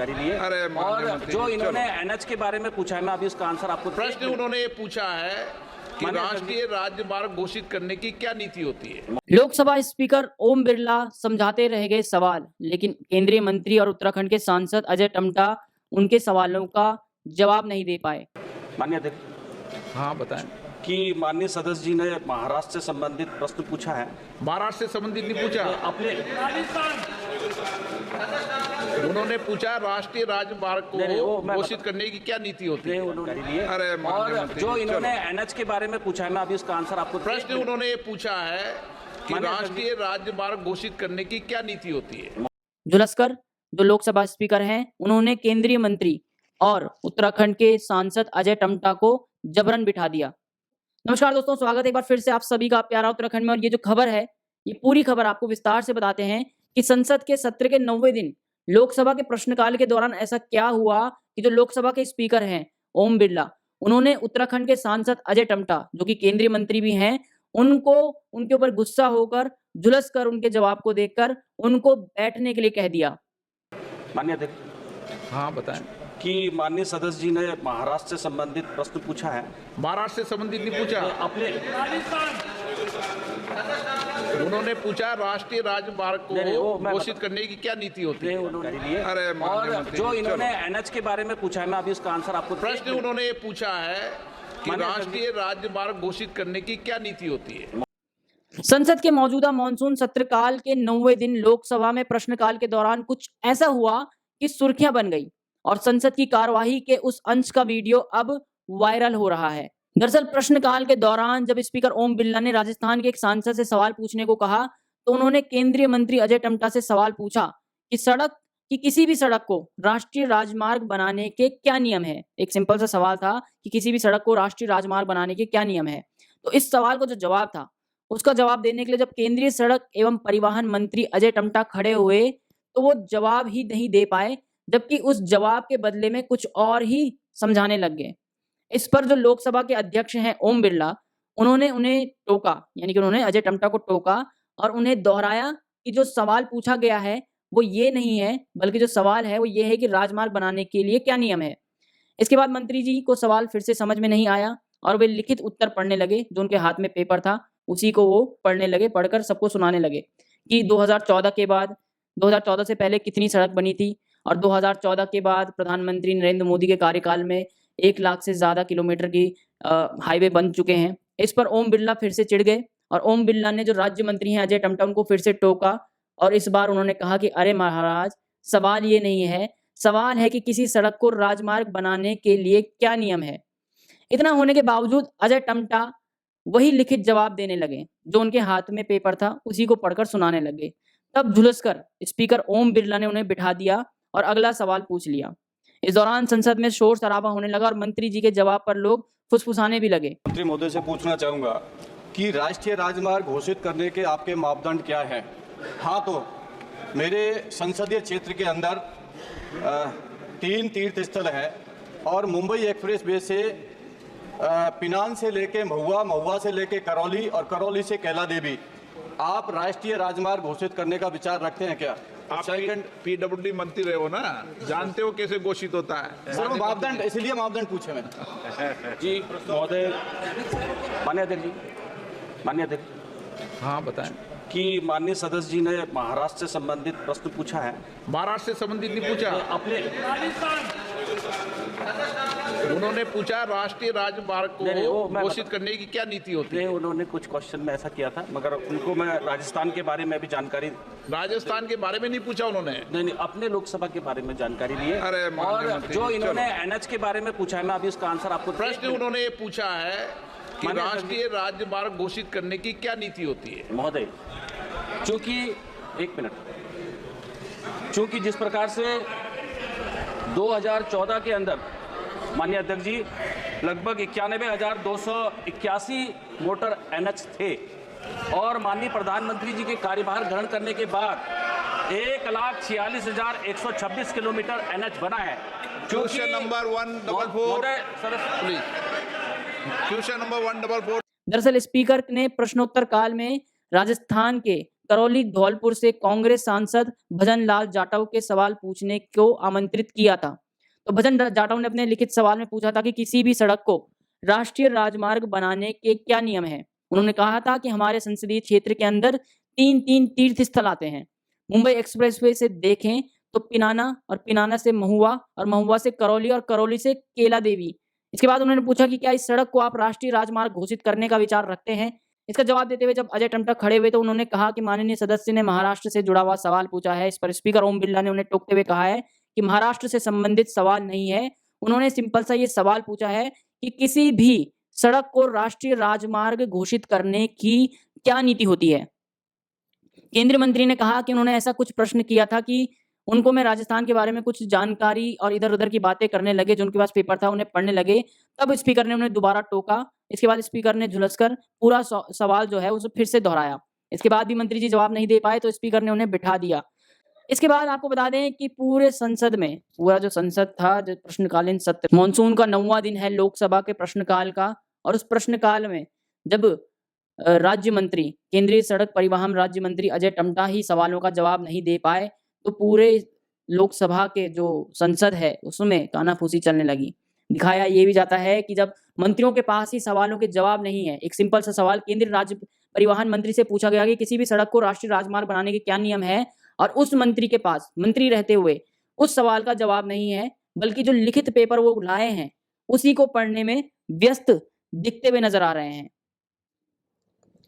अरे और जो इन्होंने एनएच के बारे में पूछा है, मैं अभी उसका आंसर आपको प्रश्न उन्होंने ये पूछा है कि राष्ट्रीय राजमार्ग घोषित करने की क्या नीति होती है। लोकसभा स्पीकर ओम बिरला समझाते रह गए सवाल, लेकिन केंद्रीय मंत्री और उत्तराखंड के सांसद अजय टम्टा उनके सवालों का जवाब नहीं दे पाए। माननीय अध्यक्ष, हाँ बताएं। कि माननीय सदस्य जी ने महाराष्ट्र से संबंधित प्रश्न पूछा है। महाराष्ट्र से संबंधित नहीं पूछा, अपने उन्होंने पूछा राष्ट्रीय राजमार्ग को घोषित करने की क्या नीति होती है। अरे और जो इन्होंने एनएच के बारे में पूछा है, मैं अभी उसका आंसर आपको प्रश्न उन्होंने ये पूछा है कि राष्ट्रीय राजमार्ग घोषित करने की क्या नीति होती है। जुलस्कर जो लोकसभा स्पीकर हैं, उन्होंने केंद्रीय मंत्री और उत्तराखंड के सांसद अजय टम्टा को जबरन बिठा दिया। नमस्कार दोस्तों, स्वागत है एक बार फिर से आप सभी का प्यारा उत्तराखंड में। और ये जो खबर है, ये पूरी खबर आपको विस्तार से बताते हैं कि संसद के सत्र के 90वें दिन लोकसभा के प्रश्नकाल के दौरान ऐसा क्या हुआ कि जो लोकसभा के स्पीकर हैं ओम बिरला, उन्होंने उत्तराखंड के सांसद अजय टम्टा जो कि केंद्रीय मंत्री भी हैं, उनको उनके ऊपर गुस्सा होकर झुलस कर उनके जवाब को देखकर उनको बैठने के लिए कह दिया। माननीय अध्यक्ष, हाँ बताएं। कि माननीय सदस्य जी ने महाराष्ट्र से संबंधित प्रश्न पूछा है। महाराष्ट्र से संबंधित नहीं पूछा, अपने उन्होंने पूछा राष्ट्रीय राजमार्ग को घोषित करने की क्या नीति होती है। अरे और जो इन्होंने एनएच के बारे में पूछा है, मैं अभी उसका आंसर आपको प्रश्न उन्होंने ये पूछा है कि राष्ट्रीय राजमार्ग घोषित करने की क्या नीति होती है। संसद के मौजूदा मानसून सत्र काल के 90वें दिन लोकसभा में प्रश्नकाल के दौरान कुछ ऐसा हुआ कि सुर्खियां बन गई और संसद की कार्यवाही के उस अंश का वीडियो अब वायरल हो रहा है। दरअसल प्रश्नकाल के दौरान जब स्पीकर ओम बिरला ने राजस्थान के एक सांसद से सवाल पूछने को कहा, तो उन्होंने केंद्रीय मंत्री अजय टम्टा से सवाल पूछा कि किसी भी सड़क को राष्ट्रीय राजमार्ग बनाने के क्या नियम है। एक सिंपल सा सवाल था कि किसी भी सड़क को राष्ट्रीय राजमार्ग बनाने के क्या नियम है। तो इस सवाल को जो जवाब था, उसका जवाब देने के लिए जब केंद्रीय सड़क एवं परिवहन मंत्री अजय टम्टा खड़े हुए, तो वो जवाब ही नहीं दे पाए, जबकि उस जवाब के बदले में कुछ और ही समझाने लग गए। इस पर जो लोकसभा के अध्यक्ष हैं ओम बिरला, उन्होंने उन्हें टोका, यानी कि उन्होंने अजय टम्टा को टोका और उन्हें दोहराया कि जो सवाल पूछा गया है वो ये नहीं है, बल्कि जो सवाल है वो ये है कि राजमार्ग बनाने के लिए क्या नियम है। इसके बाद मंत्री जी को सवाल फिर से समझ में नहीं आया और वे लिखित उत्तर पढ़ने लगे। जो उनके हाथ में पेपर था उसी को वो पढ़ने लगे, पढ़कर सबको सुनाने लगे कि 2014 के बाद 2014 से पहले कितनी सड़क बनी थी और 2014 के बाद प्रधानमंत्री नरेंद्र मोदी के कार्यकाल में 1 लाख से ज़्यादा किलोमीटर की हाईवे बन चुके हैं। इस पर ओम बिरला फिर से चिढ़ गए और ओम बिरला ने जो राज्य मंत्री हैं अजय टम्टा, उनको फिर से टोका और इस बार उन्होंने कहा कि अरे महाराज, सवाल ये नहीं है, सवाल है कि किसी सड़क को राजमार्ग बनाने के लिए क्या नियम है। इतना होने के बावजूद अजय टम्टा वही लिखित जवाब देने लगे, जो उनके हाथ में पेपर था उसी को पढ़कर सुनाने लगे। तब झुलसकर स्पीकर ओम बिरला ने उन्हें बिठा दिया और अगला सवाल पूछ लिया। इस दौरान संसद में शोर शराबा होने लगा और मंत्री जी के जवाब पर लोग फुसफुसाने भी लगे। मंत्री महोदय से पूछना चाहूंगा कि राष्ट्रीय राजमार्ग घोषित करने के आपके मापदंड क्या हैं? हाँ, तो मेरे संसदीय क्षेत्र के अंदर 3 तीर्थ स्थल है और मुंबई एक्सप्रेस वे से पिनान से लेके महुआ, महुआ से लेके करौली और करौली से कैला देवी आप राष्ट्रीय राजमार्ग घोषित करने का विचार रखते हैं क्या? आप पीडब्ल्यूडी मंत्री रहे हो ना, जानते हो कैसे घोषित होता है। सर, मापदंड, इसलिए मापदंड पूछे मैंने। जी महोदय, माननीय अध्यक्ष, हाँ बताएं। कि माननीय सदस्य जी ने महाराष्ट्र से संबंधित प्रश्न पूछा है। महाराष्ट्र से संबंधित नहीं पूछा, अपने उन्होंने पूछा राष्ट्रीय राजमार्ग को घोषित करने की क्या नीति होती है। उन्होंने कुछ क्वेश्चन में ऐसा किया था, मगर उनको मैं राजस्थान के बारे में भी जानकारी। राजस्थान के बारे में नहीं पूछा उन्होंने, नहीं, अपने लोकसभा के बारे में जानकारी ली है। अरे और जो इन्होंने एनएच के बारे में पूछा है, मैं अभी उसका आंसर आपको प्रश्न उन्होंने ये पूछा है कि राष्ट्रीय राजमार्ग घोषित करने की क्या नीति होती है। महोदय, चूंकि एक मिनट, चूंकि जिस प्रकार से 2014 के अंदर माननीय अध्यक्ष जी लगभग 91,281 मोटर एनएच थे और माननीय प्रधानमंत्री जी के कार्यभार ग्रहण करने के बाद 1,46,126 किलोमीटर एनएच बना है। Question number 144 question number 144। दरअसल स्पीकर ने प्रश्नोत्तर काल में राजस्थान के करौली धौलपुर से कांग्रेस सांसद भजन लाल जाटव के सवाल पूछने को आमंत्रित किया था। तो भजन जाटव ने अपने लिखित सवाल में पूछा था कि किसी भी सड़क को राष्ट्रीय राजमार्ग बनाने के क्या नियम है। उन्होंने कहा था कि हमारे संसदीय क्षेत्र के अंदर तीन तीर्थ स्थल आते हैं। मुंबई एक्सप्रेसवे से देखें तो पिनाना, और पिनाना से महुआ, और महुआ से करौली, और करौली से केला देवी। इसके बाद उन्होंने पूछा कि क्या इस सड़क को आप राष्ट्रीय राजमार्ग घोषित करने का विचार रखते हैं। इसका जवाब देते हुए जब अजय टमटा खड़े हुए तो उन्होंने कहा कि माननीय सदस्य ने महाराष्ट्र से जुड़ा हुआ सवाल पूछा है। इस पर स्पीकर ओम बिरला ने उन्हें टोकते हुए कहा है कि महाराष्ट्र से संबंधित सवाल नहीं है। उन्होंने सिंपल सा ये सवाल पूछा है कि किसी भी सड़क को राष्ट्रीय राजमार्ग घोषित करने की क्या नीति होती है। केंद्रीय मंत्री ने कहा कि उन्होंने ऐसा कुछ प्रश्न किया था कि उनको मैं राजस्थान के बारे में कुछ जानकारी और इधर उधर की बातें करने लगे, जो उनके पास पेपर था उन्हें पढ़ने लगे, तब स्पीकर ने उन्हें दोबारा टोका। इसके बाद स्पीकर ने झुलसकर पूरा सवाल जो है उसे फिर से दोहराया। इसके बाद भी मंत्री जी जवाब नहीं दे पाए तो स्पीकर ने उन्हें बिठा दिया। इसके बाद आपको बता दें कि पूरे संसद में, पूरा जो संसद था, जो प्रश्नकालीन सत्र, मानसून का 9वां दिन है लोकसभा के प्रश्नकाल का, और उस प्रश्नकाल में जब राज्य मंत्री, केंद्रीय सड़क परिवहन राज्य मंत्री अजय टमटा ही सवालों का जवाब नहीं दे पाए तो पूरे लोकसभा के जो संसद है उसमें कानाफूसी चलने लगी। दिखाया ये भी जाता है कि जब मंत्रियों के पास ही सवालों के जवाब नहीं है, एक सिंपल सा सवाल केंद्रीय राज्य परिवहन मंत्री से पूछा गया कि किसी भी सड़क को राष्ट्रीय राजमार्ग बनाने के क्या नियम है, और उस मंत्री के पास, मंत्री रहते हुए, उस सवाल का जवाब नहीं है, बल्कि जो लिखित पेपर वो लाए हैं उसी को पढ़ने में व्यस्त दिखते हुए नजर आ रहे हैं।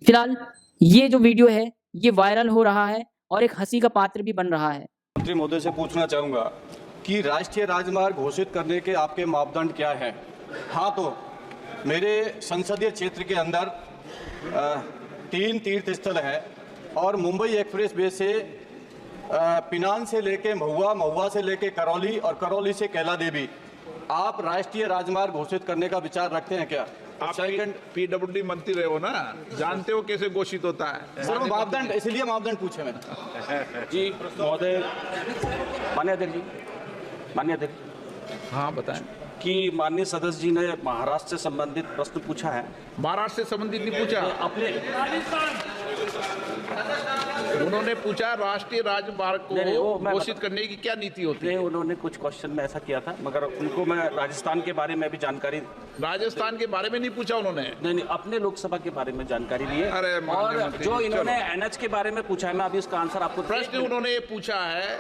फिलहाल ये जो वीडियो है ये वायरल हो रहा है और एक हंसी का पात्र भी बन रहा है। मंत्री महोदय से पूछना चाहूँगा कि राष्ट्रीय राजमार्ग घोषित करने के आपके मापदंड क्या है। हाँ, तो मेरे संसदीय क्षेत्र के अंदर 3 तीर्थ स्थल है, और मुंबई एक्सप्रेसवे से पिनान से लेके महुआ, महुआ से लेके करौली, और करौली से कैला देवी आप राष्ट्रीय राजमार्ग घोषित करने का विचार रखते हैं क्या? आप पीडब्ल्यूडी मंत्री रहे हो ना, जानते हो कैसे घोषित होता है। सर, मापदंड, इसलिए मापदंड पूछे मैंने। जी महोदय, माननीय अध्यक्ष जी, माननीय अध्यक्ष, हाँ बताएं कि माननीय सदस्य जी ने महाराष्ट्र से संबंधित प्रश्न पूछा है। महाराष्ट्र से संबंधित नहीं पूछा, अपने उन्होंने पूछा राष्ट्रीय राजमार्ग को घोषित करने की क्या नीति होती है। उन्होंने कुछ क्वेश्चन में ऐसा किया था, मगर उनको मैं राजस्थान के बारे में भी जानकारी, राजस्थान के बारे में नहीं पूछा उन्होंने, नहीं, अपने लोकसभा के बारे में जानकारी ली है। अरे और जो इन्होंने एनएच के बारे में पूछा है, मैं अभी उसका आंसर आपको, प्रश्न उन्होंने ये पूछा है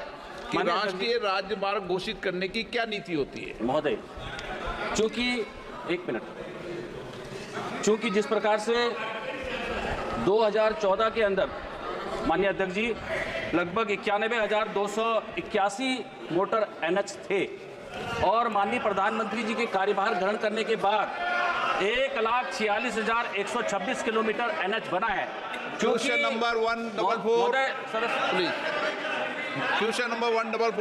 कि राष्ट्रीय राजमार्ग घोषित करने की क्या नीति होती है। महोदय, चूंकि एक मिनट, चूंकि जिस प्रकार से 2014 के अंदर माननीय अध्यक्ष जी लगभग 91,281 मोटर एनएच थे, और माननीय प्रधानमंत्री जी के कार्यभार ग्रहण करने के बाद 1,46,126 किलोमीटर एनएच बना है। क्वेश्चन नंबर 144 महोदय, सर, प्लीज, क्वेश्चन नंबर 144